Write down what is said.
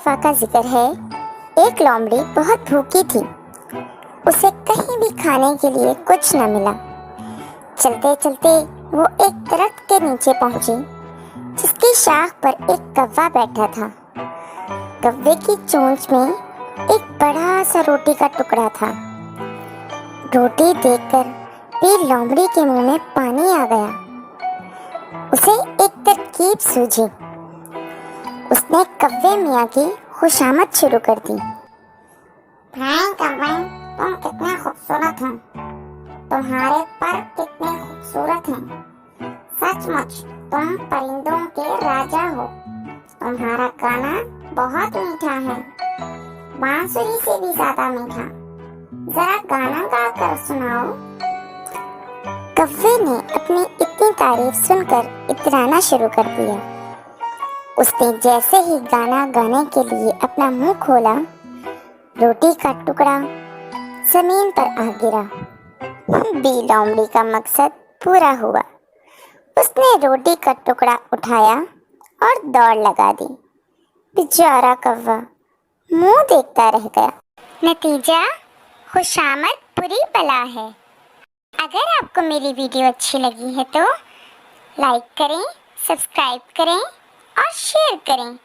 दफ़ा का जिक्र है। एक लोमड़ी बहुत भूखी थी। उसे कहीं भी खाने के लिए कुछ न मिला। चलते चलते वो एक दरख्त के नीचे पहुंची, जिसकी शाख पर एक कौवा बैठा था। कौवे की चोंच में एक बड़ा सा रोटी का टुकड़ा था। रोटी देखकर भी लोमड़ी के मुंह में पानी आ गया। उसे एक तरकीब सूझी। उसने कौवे मियाँ की खुशामद शुरू कर दी। भाई कौवे, तुम कितने खूबसूरत हो। तुम्हारे पर कितने खूबसूरत हैं। सचमुच तुम परिंदों के राजा हो। तुम्हारा गाना बहुत मीठा है, बांसुरी से भी ज्यादा मीठा। जरा गाना गा कर सुनाओ। कौवे ने अपनी इतनी तारीफ सुनकर इतराना शुरू कर दिया। उसने जैसे ही गाना गाने के लिए अपना मुंह खोला, रोटी का टुकड़ा जमीन पर आ गिरा। बी लोमड़ी का मकसद पूरा हुआ। उसने रोटी का टुकड़ा उठाया और दौड़ लगा दी। बेचारा कौवा मुंह देखता रह गया। नतीजा खुशामद बुरी बला है। अगर आपको मेरी वीडियो अच्छी लगी है तो लाइक करें, सब्सक्राइब करें और शेयर करें।